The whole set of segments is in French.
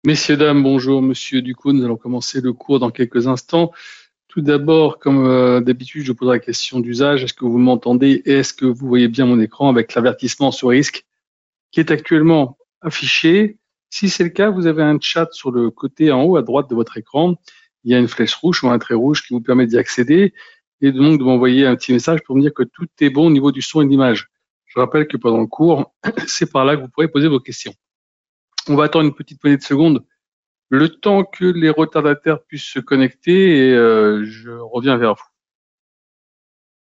Messieurs, dames, bonjour. Monsieur Ducou, nous allons commencer le cours dans quelques instants. Tout d'abord, comme d'habitude, je poserai la question d'usage. Est-ce que vous m'entendez et est-ce que vous voyez bien mon écran avec l'avertissement sur risque qui est actuellement affiché? Si c'est le cas, vous avez un chat sur le côté en haut à droite de votre écran. Il y a une flèche rouge ou un trait rouge qui vous permet d'y accéder et donc de m'envoyer un petit message pour me dire que tout est bon au niveau du son et de l'image. Je rappelle que pendant le cours, c'est par là que vous pourrez poser vos questions. On va attendre une petite poignée de secondes, le temps que les retardataires puissent se connecter et je reviens vers vous.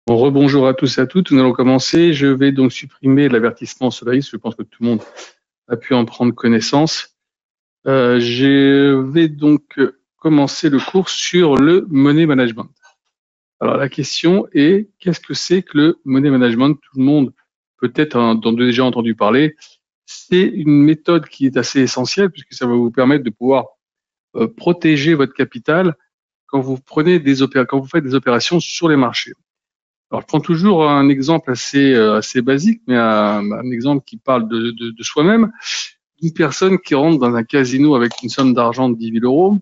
Bon, rebonjour à tous et à toutes. Nous allons commencer. Je vais donc supprimer l'avertissement Solaris. Je pense que tout le monde a pu en prendre connaissance. Je vais donc commencer le cours sur le money management. Alors la question est, qu'est-ce que c'est que le money management? Tout le monde peut-être en a déjà entendu parler. C'est une méthode qui est assez essentielle puisque ça va vous permettre de pouvoir protéger votre capital quand vous faites des opérations sur les marchés. Alors, je prends toujours un exemple assez basique, mais un exemple qui parle de soi-même. Une personne qui rentre dans un casino avec une somme d'argent de 10 000 euros,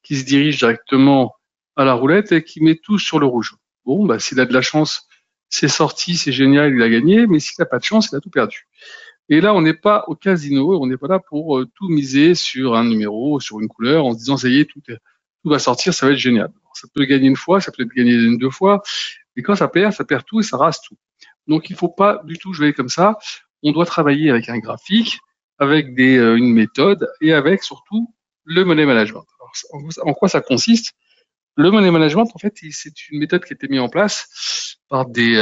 qui se dirige directement à la roulette et qui met tout sur le rouge. Bon, bah, s'il a de la chance, c'est sorti, c'est génial, il a gagné, mais s'il n'a pas de chance, il a tout perdu. Et là, on n'est pas au casino, on n'est pas là pour tout miser sur un numéro, sur une couleur, en se disant, ça y est, tout va sortir, ça va être génial. Alors, ça peut gagner une fois, ça peut gagner deux fois, et quand ça perd tout et ça rase tout. Donc, il ne faut pas du tout jouer comme ça. On doit travailler avec un graphique, avec une méthode et avec surtout le money management. Alors, en quoi ça consiste? Le money management, en fait, c'est une méthode qui a été mise en place par des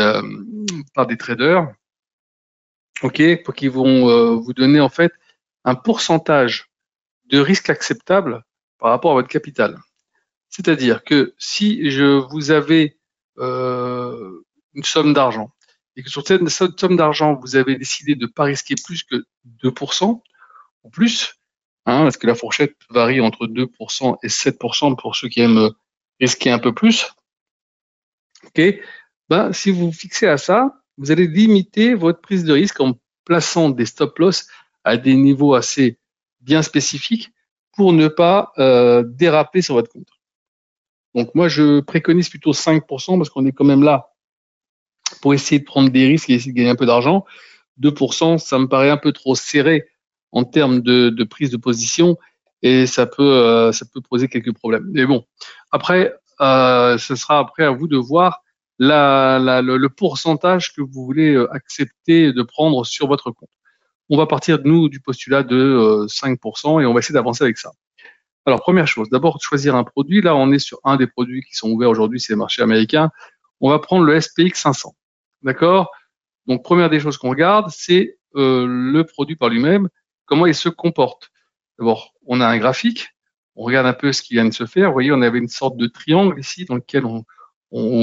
traders, pour qu'ils vont vous donner en fait un pourcentage de risque acceptable par rapport à votre capital. C'est-à-dire que si vous avez une somme d'argent et que sur cette somme d'argent, vous avez décidé de ne pas risquer plus que 2% ou plus, parce que la fourchette varie entre 2% et 7% pour ceux qui aiment risquer un peu plus, si vous vous fixez à ça, vous allez limiter votre prise de risque en plaçant des stop-loss à des niveaux assez bien spécifiques pour ne pas déraper sur votre compte. Donc moi, je préconise plutôt 5% parce qu'on est quand même là pour essayer de prendre des risques et essayer de gagner un peu d'argent. 2%, ça me paraît un peu trop serré en termes de prise de position et ça peut poser quelques problèmes. Mais bon, après, ce sera après à vous de voir le pourcentage que vous voulez accepter de prendre sur votre compte. On va partir du postulat de 5% et on va essayer d'avancer avec ça. Alors, première chose, d'abord choisir un produit. Là, on est sur un des produits qui sont ouverts aujourd'hui, c'est le marché américain. On va prendre le SPX 500. D'accord? Donc, première des choses qu'on regarde, c'est le produit par lui-même, comment il se comporte. D'abord, on a un graphique, on regarde un peu ce qui vient de se faire. Vous voyez, on avait une sorte de triangle ici dans lequel on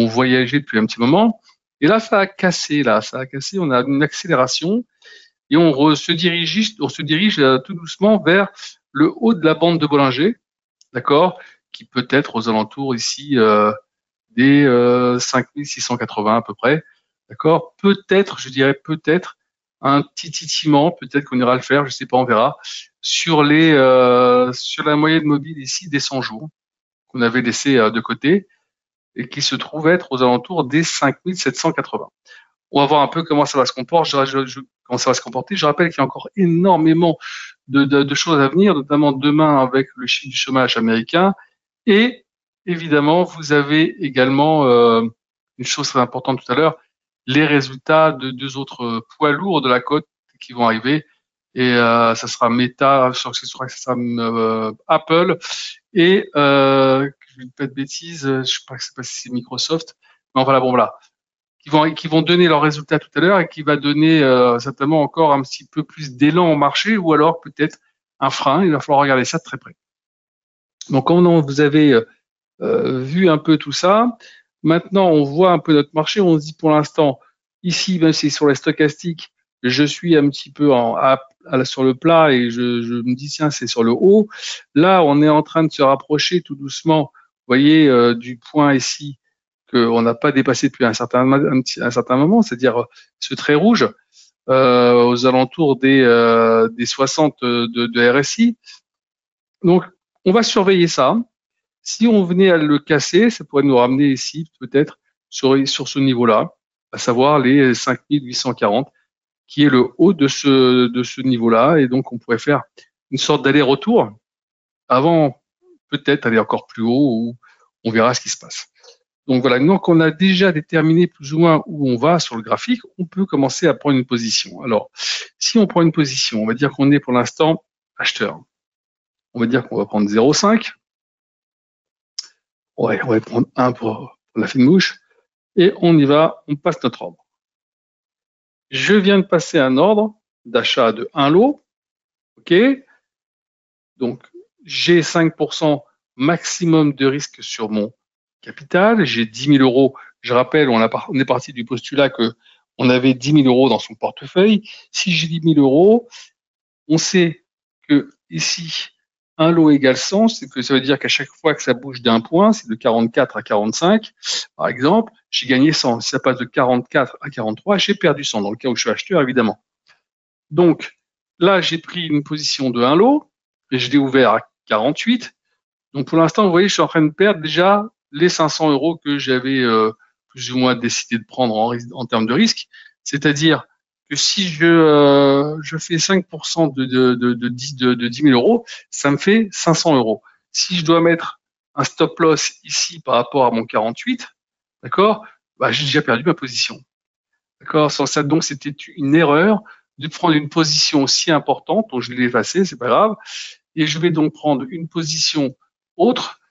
voyageait depuis un petit moment. Et là, ça a cassé, on a une accélération et on se dirige tout doucement vers le haut de la bande de Bollinger, d'accord, qui peut être aux alentours ici des 5680 à peu près, d'accord. Peut-être, je dirais peut-être un petit titillement, peut-être qu'on ira le faire, je sais pas, on verra, sur la moyenne mobile ici des 100 jours qu'on avait laissé de côté et qui se trouve être aux alentours des 5780. On va voir un peu comment ça va se comporter. Comment ça va se comporter. Je rappelle qu'il y a encore énormément de choses à venir, notamment demain avec le chiffre du chômage américain. Et évidemment, vous avez également une chose très importante tout à l'heure, les résultats de deux autres poids lourds de la cote qui vont arriver. Et ça sera Meta, je crois que ça sera Apple et je ne dis pas de bêtises, je crois que c'est pas si c'est Microsoft. Mais voilà, bon voilà, qui vont donner leurs résultats tout à l'heure et qui va donner certainement encore un petit peu plus d'élan au marché ou alors peut-être un frein. Il va falloir regarder ça de très près. Donc, quand vous avez vu un peu tout ça, maintenant on voit un peu notre marché. On se dit pour l'instant, ici, même si sur les stochastiques, je suis un petit peu sur le plat et je me dis tiens, c'est sur le haut. Là, on est en train de se rapprocher tout doucement, vous voyez, du point ici qu'on n'a pas dépassé depuis un certain moment, c'est-à-dire ce trait rouge aux alentours des 60 de RSI. Donc, on va surveiller ça. Si on venait à le casser, ça pourrait nous ramener ici, peut-être, sur ce niveau-là, à savoir les 5840, qui est le haut de ce niveau-là. Et donc, on pourrait faire une sorte d'aller-retour avant peut-être aller encore plus haut, ou on verra ce qui se passe. Donc voilà, donc on a déjà déterminé plus ou moins où on va sur le graphique, on peut commencer à prendre une position. Alors, si on prend une position, on va dire qu'on est pour l'instant acheteur. On va dire qu'on va prendre 0,5. Ouais, on va prendre 1 pour la fine mouche. Et on y va, on passe notre ordre. Je viens de passer un ordre d'achat de 1 lot. OK? Donc, j'ai 5% maximum de risque sur mon capital. J'ai 10 000 euros. Je rappelle, on est parti du postulat que on avait 10 000 euros dans son portefeuille. Si j'ai 10 000 euros, on sait que ici, un lot égale 100, c'est que ça veut dire qu'à chaque fois que ça bouge d'un point, c'est de 44 à 45, par exemple, j'ai gagné 100. Si ça passe de 44 à 43, j'ai perdu 100, dans le cas où je suis acheteur, évidemment. Donc, là, j'ai pris une position de 1 lot, et je l'ai ouvert à 48. Donc, pour l'instant, vous voyez, je suis en train de perdre déjà les 500 euros que j'avais plus ou moins décidé de prendre en termes de risque. C'est-à-dire que si je fais 5% de 10 000 euros, ça me fait 500 euros. Si je dois mettre un stop loss ici par rapport à mon 48, d'accord, bah, j'ai déjà perdu ma position. D'accord, sans ça, donc c'était une erreur de prendre une position aussi importante, donc je l'ai effacée, c'est pas grave, et je vais donc prendre une position autre,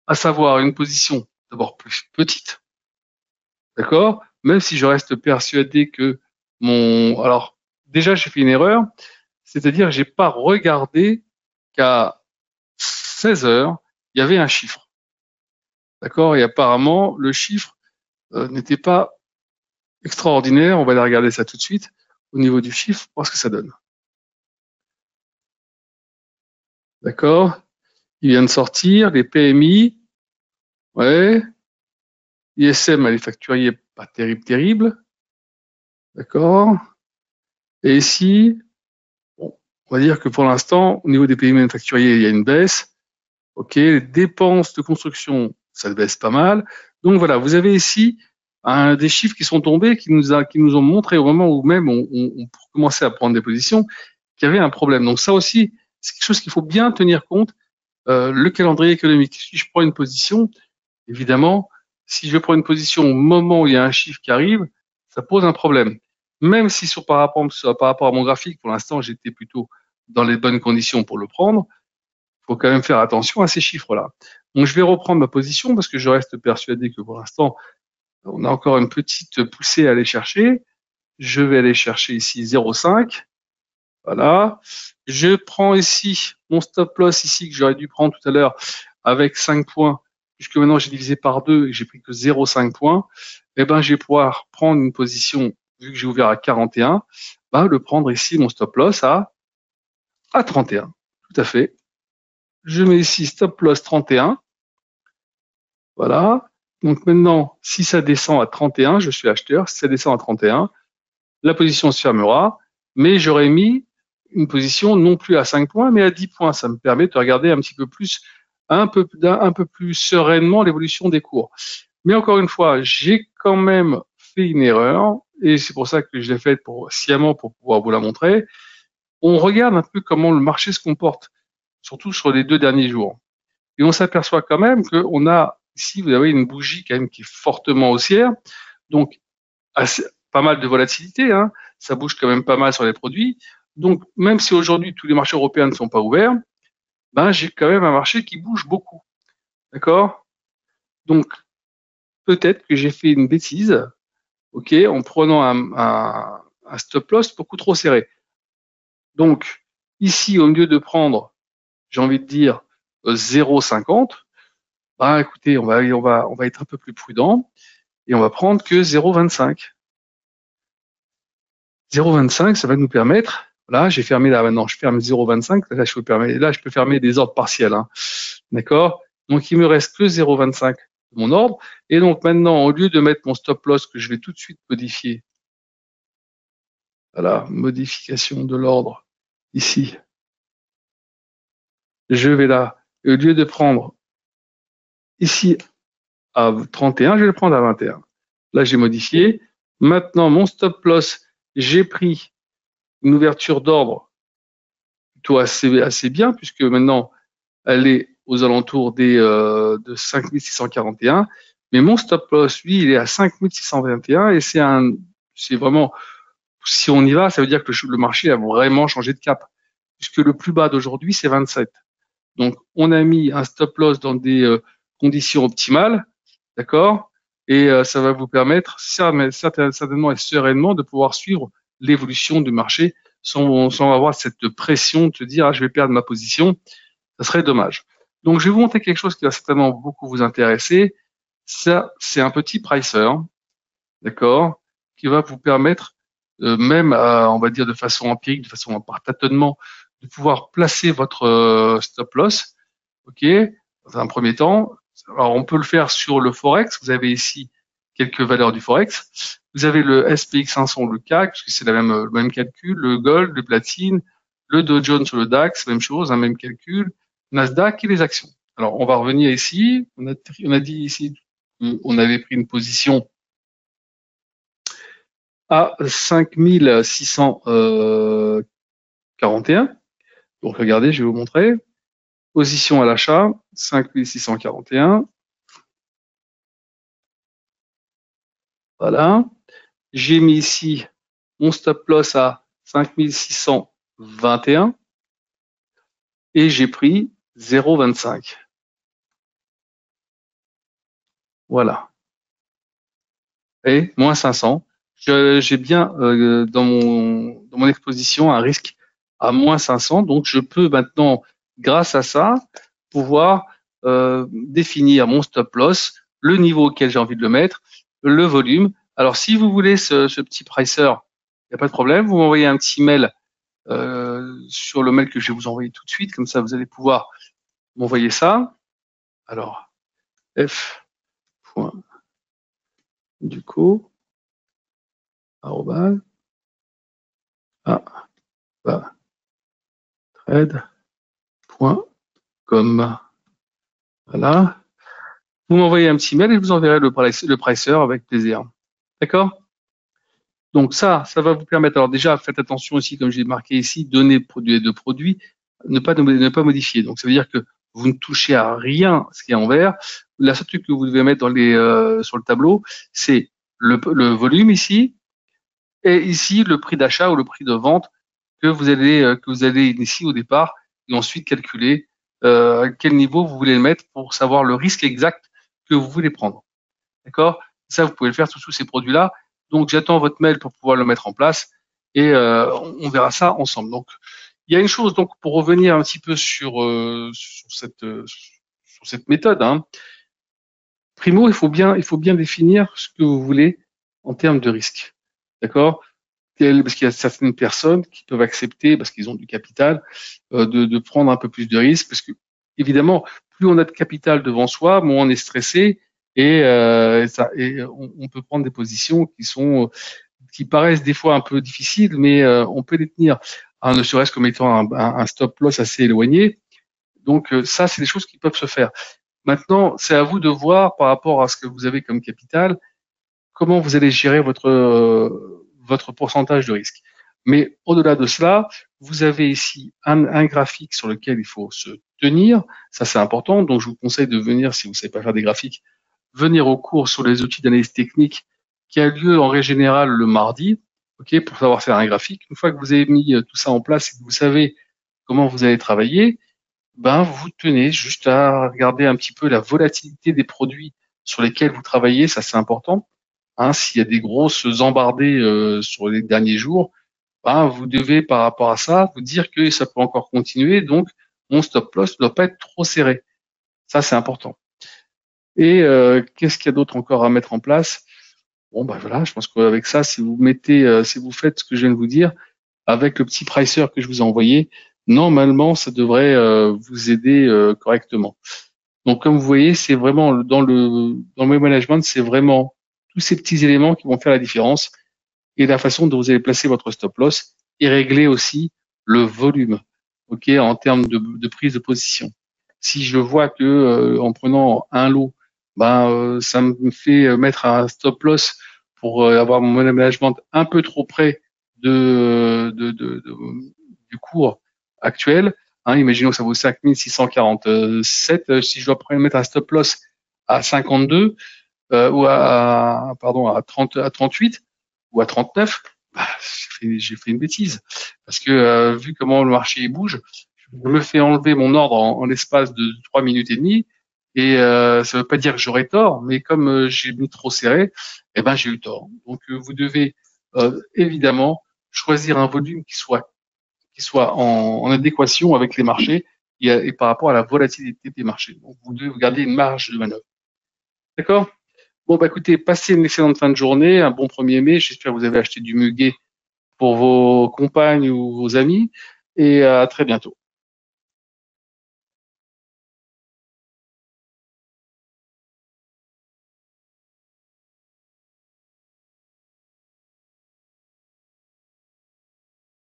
à savoir une position d'abord plus petite, d'accord, même si je reste persuadé que alors déjà j'ai fait une erreur, c'est-à-dire j'ai pas regardé qu'à 16 heures il y avait un chiffre, d'accord, et apparemment le chiffre n'était pas extraordinaire. On va aller regarder ça tout de suite au niveau du chiffre, voir ce que ça donne. D'accord? Il vient de sortir, les PMI, ouais. ISM, manufacturier, pas terrible, terrible. D'accord? Et ici, bon, on va dire que pour l'instant, au niveau des PMI manufacturiers, il y a une baisse. OK, les dépenses de construction, ça baisse pas mal. Donc voilà, vous avez ici des chiffres qui sont tombés, qui nous ont montré au moment où même on commençait à prendre des positions, qu'il y avait un problème. Donc ça aussi, c'est quelque chose qu'il faut bien tenir compte. Le calendrier économique. Si je prends une position, évidemment, si je prends une position au moment où il y a un chiffre qui arrive, ça pose un problème. Même si par rapport à mon graphique, pour l'instant, j'étais plutôt dans les bonnes conditions pour le prendre, il faut quand même faire attention à ces chiffres-là. Donc, je vais reprendre ma position parce que je reste persuadé que pour l'instant, on a encore une petite poussée à aller chercher. Je vais aller chercher ici 0,5. Voilà. Je prends ici mon stop loss ici que j'aurais dû prendre tout à l'heure avec 5 points, puisque maintenant j'ai divisé par 2 et j'ai pris que 0,5 points. Eh ben, je vais pouvoir prendre une position, vu que j'ai ouvert à 41, ben, le prendre ici, mon stop loss à 31. Tout à fait. Je mets ici stop loss 31. Voilà. Donc maintenant, si ça descend à 31, je suis acheteur. Si ça descend à 31, la position se fermera, mais j'aurais mis une position non plus à 5 points, mais à 10 points. Ça me permet de regarder un petit peu plus, un peu plus sereinement l'évolution des cours. Mais encore une fois, j'ai quand même fait une erreur, et c'est pour ça que je l'ai faite sciemment pour pouvoir vous la montrer. On regarde un peu comment le marché se comporte, surtout sur les 2 derniers jours. Et on s'aperçoit quand même qu'on a ici, vous avez une bougie quand même qui est fortement haussière, donc pas mal de volatilité, hein. Ça bouge quand même pas mal sur les produits. Donc, même si aujourd'hui tous les marchés européens ne sont pas ouverts, ben, j'ai quand même un marché qui bouge beaucoup. D'accord? Donc, peut-être que j'ai fait une bêtise, ok, en prenant un stop loss beaucoup trop serré. Donc, ici, au lieu de prendre, j'ai envie de dire, 0,50, ben, écoutez, on va être un peu plus prudent et on va prendre que 0,25. 0,25, ça va nous permettre, là, j'ai fermé là maintenant, je ferme 0,25, là, je peux fermer des ordres partiels, hein. D'accord? Donc, il me reste que 0,25 de mon ordre. Et donc, maintenant, au lieu de mettre mon stop loss que je vais tout de suite modifier, voilà, modification de l'ordre, ici, je vais là, au lieu de prendre ici à 31, je vais le prendre à 21. Là, j'ai modifié. Maintenant, mon stop loss, j'ai pris une ouverture d'ordre plutôt assez bien, puisque maintenant, elle est aux alentours de 5641. Mais mon stop loss, lui, il est à 5621 et c'est vraiment, si on y va, ça veut dire que le marché a vraiment changé de cap, puisque le plus bas d'aujourd'hui, c'est 27. Donc, on a mis un stop loss dans des conditions optimales, d'accord? Et ça va vous permettre certainement et sereinement de pouvoir suivre l'évolution du marché sans avoir cette pression de se dire, ah, je vais perdre ma position. Ça serait dommage. Donc, je vais vous montrer quelque chose qui va certainement beaucoup vous intéresser. Ça, c'est un petit pricer, d'accord, qui va vous permettre, même, on va dire de façon empirique, de façon par tâtonnement, de pouvoir placer votre stop loss. OK, dans un premier temps. Alors, on peut le faire sur le Forex. Vous avez ici quelques valeurs du Forex. Vous avez le SPX 500, le CAC, parce que c'est le même calcul, le Gold, le Platine, le Dow Jones sur le DAX, même chose, un même calcul, Nasdaq et les actions. Alors, on va revenir ici. On a dit ici qu'on avait pris une position à 5641. Donc, regardez, je vais vous montrer. Position à l'achat, 5641. Voilà. J'ai mis ici mon stop loss à 5621 et j'ai pris 0,25. Voilà. Et moins 500. J'ai bien dans mon exposition un risque à moins 500. Donc, je peux maintenant, grâce à ça, pouvoir définir mon stop loss, le niveau auquel j'ai envie de le mettre, le volume. Alors, si vous voulez ce petit pricer, il n'y a pas de problème. Vous m'envoyez un petit mail sur le mail que je vais vous envoyer tout de suite. Comme ça, vous allez pouvoir m'envoyer ça. Alors, f. Du coup, arrobase, trade.com. Voilà. Vous m'envoyez un petit mail et je vous enverrai le pricer avec plaisir. D'accord? Donc ça va vous permettre. Alors déjà, faites attention aussi, comme j'ai marqué ici, données de produits, ne pas modifier. Donc ça veut dire que vous ne touchez à rien ce qui est en vert. La seule truc que vous devez mettre sur le tableau, c'est le volume ici, et ici le prix d'achat ou le prix de vente que vous allez ici au départ, et ensuite calculer à quel niveau vous voulez le mettre pour savoir le risque exact que vous voulez prendre. D'accord? Ça, vous pouvez le faire sur tous ces produits-là. Donc, j'attends votre mail pour pouvoir le mettre en place et on verra ça ensemble. Donc, il y a une chose, donc, pour revenir un petit peu sur cette méthode, hein. Primo, il faut bien définir ce que vous voulez en termes de risque. D'accord? Parce qu'il y a certaines personnes qui peuvent accepter, parce qu'ils ont du capital, de prendre un peu plus de risques, parce que évidemment, plus on a de capital devant soi, moins on est stressé, et on peut prendre des positions qui paraissent des fois un peu difficiles, mais on peut les tenir, hein, ne serait-ce qu'en mettant un stop loss assez éloigné. Donc ça, c'est des choses qui peuvent se faire. Maintenant, c'est à vous de voir par rapport à ce que vous avez comme capital, comment vous allez gérer votre pourcentage de risque. Mais au-delà de cela, vous avez ici un graphique sur lequel il faut se tenir. Ça, c'est important. Donc, je vous conseille de venir, si vous ne savez pas faire des graphiques, venir au cours sur les outils d'analyse technique qui a lieu en règle générale le mardi, ok, pour savoir faire un graphique. Une fois que vous avez mis tout ça en place et que vous savez comment vous allez travailler, ben, vous tenez juste à regarder un petit peu la volatilité des produits sur lesquels vous travaillez. Ça, c'est important. Hein, s'il y a des grosses embardées sur les derniers jours, ben, vous devez par rapport à ça vous dire que ça peut encore continuer, donc mon stop loss ne doit pas être trop serré. Ça, c'est important. Et qu'est-ce qu'il y a d'autre encore à mettre en place? Bon, ben voilà, je pense qu'avec ça, si vous faites ce que je viens de vous dire, avec le petit pricer que je vous ai envoyé, normalement, ça devrait vous aider correctement. Donc, comme vous voyez, c'est vraiment dans le web management, c'est vraiment tous ces petits éléments qui vont faire la différence et la façon dont vous allez placer votre stop loss et régler aussi le volume. ok, en termes de prise de position. Si je vois que en prenant un lot, ça me fait mettre un stop loss pour avoir mon money management un peu trop près du cours actuel. Hein, imaginons que ça vaut 5647. Si je dois mettre un stop loss à 52 ou à 38 ou à 39, j'ai fait une bêtise. Parce que vu comment le marché bouge, je me fais enlever mon ordre en l'espace de 3 minutes et demie. Et ça ne veut pas dire que j'aurais tort, mais comme j'ai mis trop serré, eh ben j'ai eu tort. Donc vous devez évidemment choisir un volume qui soit en adéquation avec les marchés et par rapport à la volatilité des marchés. Donc vous devez garder une marge de manœuvre. D'accord? Bon, écoutez, passez une excellente fin de journée, un bon 1er mai. J'espère que vous avez acheté du muguet pour vos compagnes ou vos amis et à très bientôt.